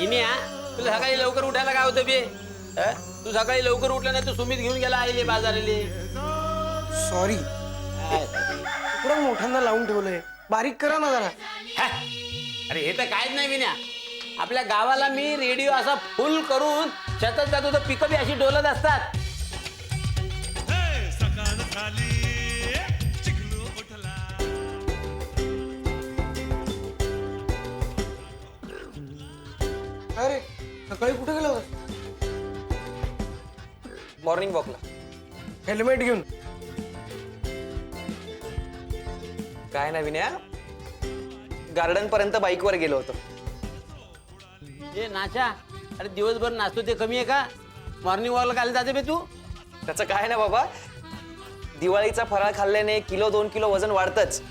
इन्या तुला सकाळी लवकर उठायला काय होतं बे? तू सकाळी लवकर उठला नाही तू सुमित घेऊन गेला आईले बाजाराले. सॉरी, पुढं मोठ्यांदा लावून ठेवलंय, बारीक करा ना जरा. अरे हे तर काहीच नाही विन्या. आपल्या गावाला मी रेडिओ असा फुल करून शेतात जातो तर पिकं बी अशी डोलत असतात. अरे सकाळी कुठे गेला होता? मॉर्निंग वॉकला. हेल्मेट घेऊन. काय नाही विनया, गार्डन पर्यंत बाईकवर गेलो होतो. ए नाचा, अरे दिवसभर नाचतो ते कमी आहे का? मॉर्निंग वॉकला घालत जाते बे तू? त्याचं काय ना बाबा, दिवाळीचा फराळ खाल्ल्याने 1-2 किलो वजन वाढतच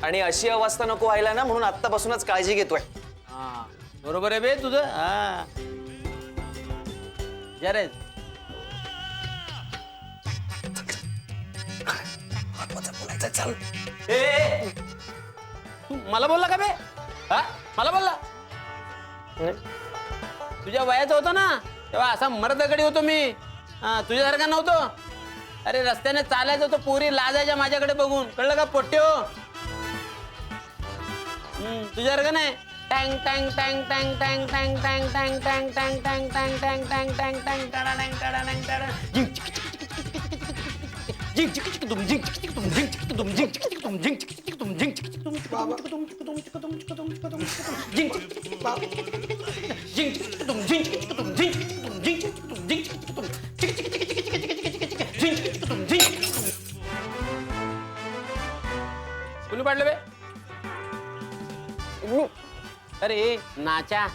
आणि अशी अवस्था नको व्हायला ना, म्हणून आत्तापासूनच काळजी घेतोय. हा बरोबर आहे बे तुझं. हा जरे बोलायचं चल. ए तू मला बोलला का बे? हा मला बोलला? तुझ्या वयाचं होतं ना तेव्हा असा मर्दगडी होतो मी. हा तुझ्यासारखा नव्हतो. अरे रस्त्याने चालायचं होतं, पोरी लाजायच्या माझ्याकडे बघून, कळलं का पोट्यो? तुझ्यासारखं नाही. टँग टँग टँग टँग टँग टँग टँग टँग टँग टँग टँग टँग टँग टँग टँग टँग टाडा टँग टाडा टँग टाडा झिंग चिक झिंग चिक चिक तुम झिंग चिक तुम झिंग चिक तुम झिंग चिक तुम झिंग चिक तुम झिंग चिक तुम बाबा तुम तुम तुम तुम तुम झिंग चिक बाबा झिंग चिक तुम झिंग चिक तुम झिंग चिक तुम झिंग चिक तुम झिंग चिक तुम चिक चिक चिक चिक चिक चिक चिक झिंग चिक तुम झिंग कोणी पाडलं बे? अरे नाचा,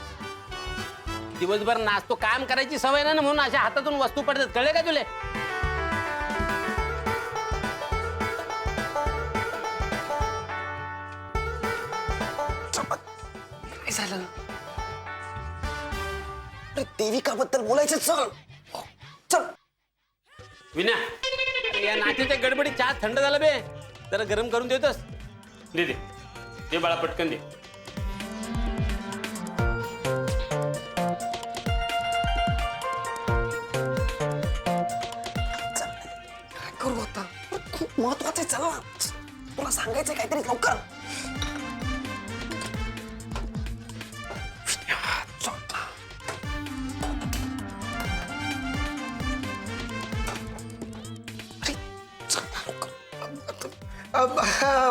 दिवसभर नाचतो, काम करायची सवय नाही ना, म्हणून अशा हातातून वस्तू पडतात, कळले का तुले? काय झालं? देविकाबद्दल बोलायचं, चल चल. विना अरे या नाचीच्या गडबडीत चहा थंड झाला बे, जरा गरम करून देतोस? दे दे दे बाळा, पटकन दे. करू आता, खूप महत्वाचं आहे. चल ना, तुला सांगायचं काहीतरी, लवकर.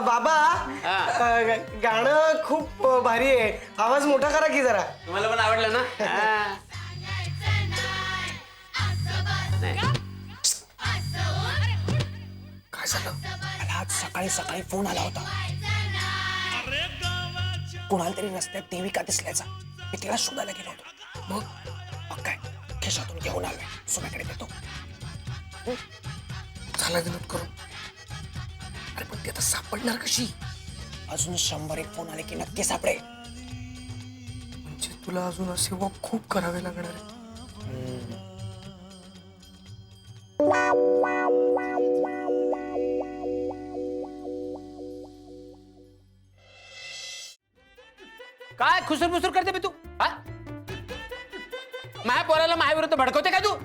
बाबा, गाणं खूप भारी आहे, आवाज मोठा करा की जरा. तुम्हाला पण आवडलं ना? काय झालं? मला आज सकाळी सकाळी फोन आला होता. कुणाला तरी रस्त्यात देविका दिसल्याचा. मी तिला शोधायला गेलो होतो. मग काय खिशातून घेऊन आलोय, सुनाकडे देतो. झाला विनोद करून. अरे पण ती आता सापडणार कशी? अजून 100 फोन आले की नक्की सापडेल. म्हणजे तुला अजून असे वॉक खूप करावे लागणार आहे. काय खुसूर करते बे तू? हा माझ्या पोराला माझ्याविरुद्ध भडकवते काय तू?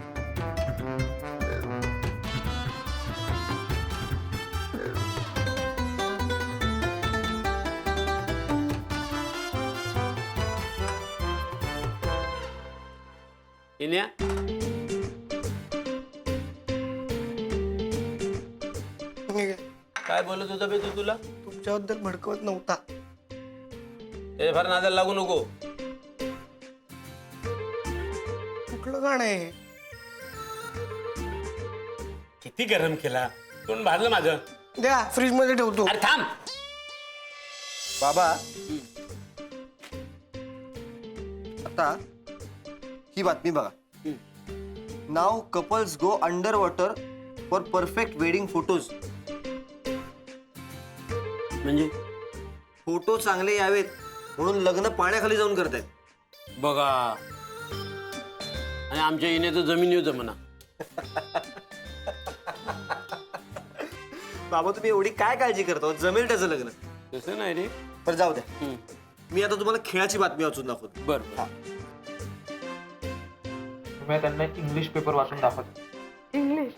इन्या काय बोलत होता बे तू? तुला तुमच्याबद्दल भडकवत नव्हता. ते फार नादाला लागू नको. कुठलं गाणं आहे? किती गरम केला, तोंड भाजलं माझं. द्या, फ्रीज मध्ये ठेवतो. अरे थांब. बाबा, आता ही बातमी बघा. नाव couples go under water for perfect wedding photos. म्हणजे फोटो चांगले यावेत म्हणून लग्न पाण्याखाली जाऊन करतायत. बघा, आणि आमच्या येण्याचं जमीन येऊ जमना. बाबा तुम्ही एवढी काय काळजी करता? जमेल त्याचं लग्न. तसं नाही रे, पण जाऊ द्या. मी आता तुम्हाला खेळाची बातमी वाचून दाखवतो. बर बर. तुम्ही त्यांना इंग्लिश पेपर वाचून दाखवतो. इंग्लिश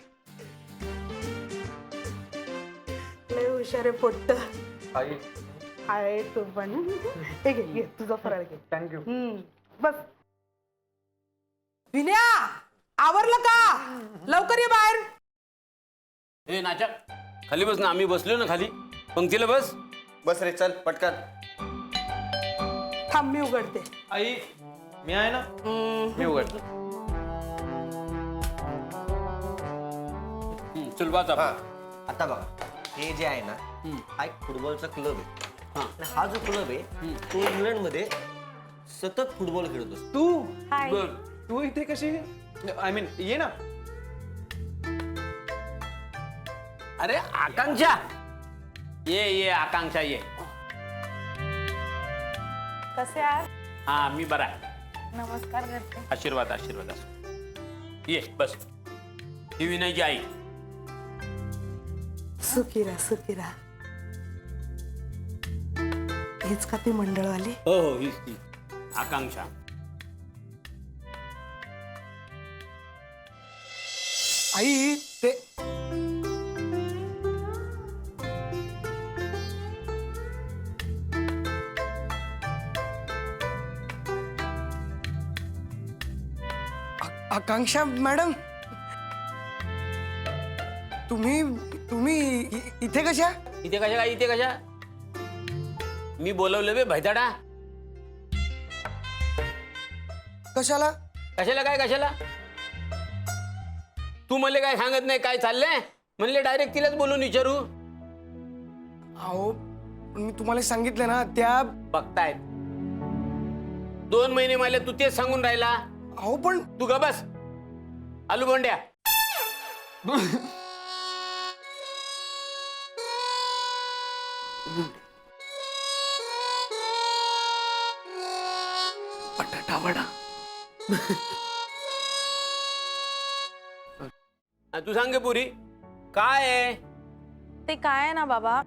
लय हुशार आहे पोट्ट. आई आहे तू पण. हे घे घे तुझा फराळ घे. थँक्यू. बस. विनया आवरलं का? लवकर ये बाहेर. ए नाचा खाली बस ना, आम्ही बसलो ना खाली, पंक्तीला बस. बस रे, चल पटकन. थांब मी उघडते. आई मी आहे ना, मी उघडतो. चल वाच हा आपण. आता बघा, हे जे आहे ना, हा एक फुटबॉलचा क्लब आहे. हा. आणि हा जो क्लब आहे तो इंग्लंड मध्ये सतत फुटबॉल खेळत असतो. तू बर. तू इथे कशी? आय मीन ये ना. अरे आकांक्षा, ये ये आकांक्षा ये. कसे आहात? हा मी बरा आहे. नमस्कार करते. आशीर्वाद आशीर्वाद असो. ये बस. ही विनयची आई. सुकिरा सुकिरा. हेच का ती मंडळवाली? हो हो हीच ती आकांक्षा. आई ते आकांक्षा मॅडम, तुम्ही तुम्ही इथे कशा? इथे कशा काय? इथे कशा? मी बोलवलं बे भैताडा. कशाला? कशाला काय कशाला? तू मला काय सांगत नाही काय चाललंय? म्हणले डायरेक्ट तिलाच बोलून विचारू. अहो मी तुम्हाला सांगितलं ना त्या. बघतायत 2 महिने मला तू तेच सांगून राहिला. अहो पण तू ग बस आलू बोंड्या. बटाटा वडा. तू सांग गे पुरी काय आहे? ते काय आहे ना बाबा,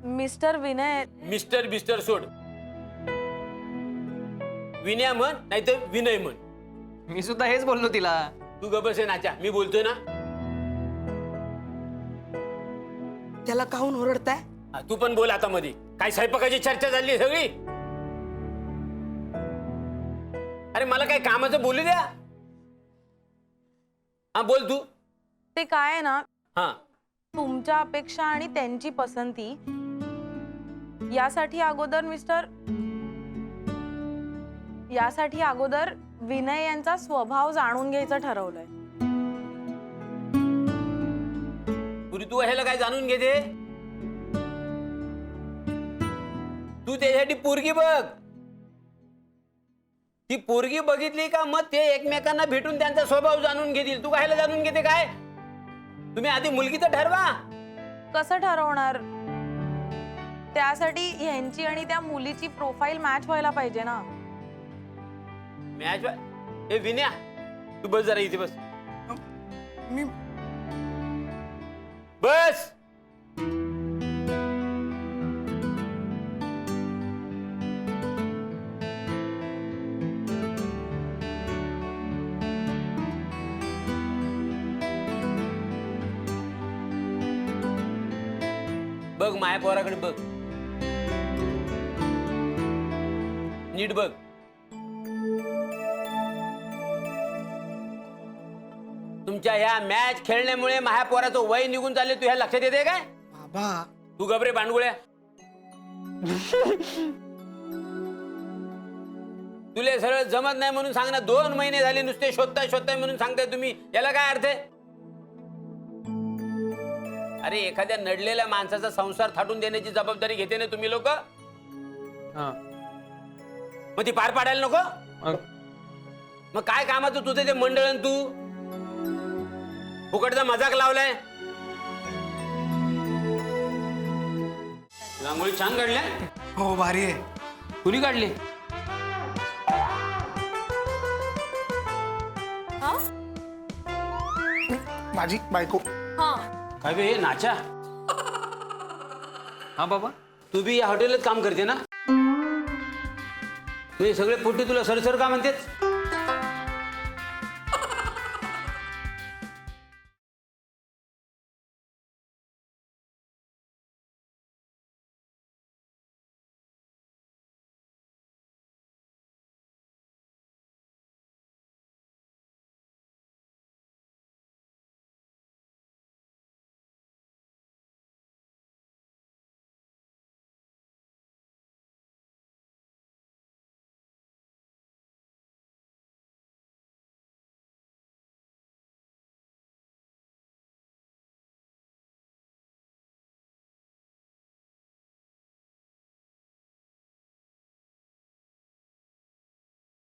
मिस्टर विनय. मिस्टर बिस्टर सोड. विनय म्हण नाही तर विनय म्हण. मी सुद्धा हेच बोललो तिला. तू ग बस आहे नाचा, मी बोलतोय ना. त्याला काहून ओरडताय? तू पण बोल आता मध्ये. काय स्वयंपाकाची चर्चा झाली सगळी? अरे मला काय कामाचं बोलू द्या. हा बोल तू. ते काय आहे ना, हा तुमच्या अपेक्षा आणि त्यांची पसंती यासाठी अगोदर विनय यांचा स्वभाव जाणून घ्यायचं ठरवलंय. पुरी तू ह्याला काय जाणून घेते? तू त्यासाठी पोरगी बघ. ती पोरगी बघितली का मग ते एकमेकांना भेटून त्यांचा स्वभाव जाणून घेतील. तू कायला जाणून घेते काय? तुम्ही आधी मुलगी तर ठरवा. कसं ठरवणार? त्यासाठी ह्यांची आणि त्या मुलीची प्रोफाईल मॅच व्हायला पाहिजे ना. मॅच हे विन्या तू बस जरा इथे बस. मी बस. बघ माया पोराकडे बघ. नीट बघ. तुमच्या ह्या मॅच खेळण्यामुळे माझ्या पोराचं वय निघून चालले. तू ह्या लक्षात येते काय? बाबा तू गबरे भांडगुळ्या. तुले सरळ जमत नाही म्हणून सांग ना. 2 महिने झाले नुसते शोधताय म्हणून सांगताय तुम्ही. याला काय अर्थ आहे? अरे एखाद्या नडलेल्या माणसाचा संसार थाटून देण्याची जबाबदारी घेते ना तुम्ही लोक. मग ती पार पाडायला नको? मग काय कामाचं तुझं ते मंडळन? तू फुकटचा मजाक लावलाय. रांगोळी छान काढल्या. हो भारी आहे. कुणी काढली? माझी बायको. काय बे हे नाचा? हा बाबा. तू बी या हॉटेलात काम करते ना? तुझे सगळे पोटी तुला सरसर का म्हणतात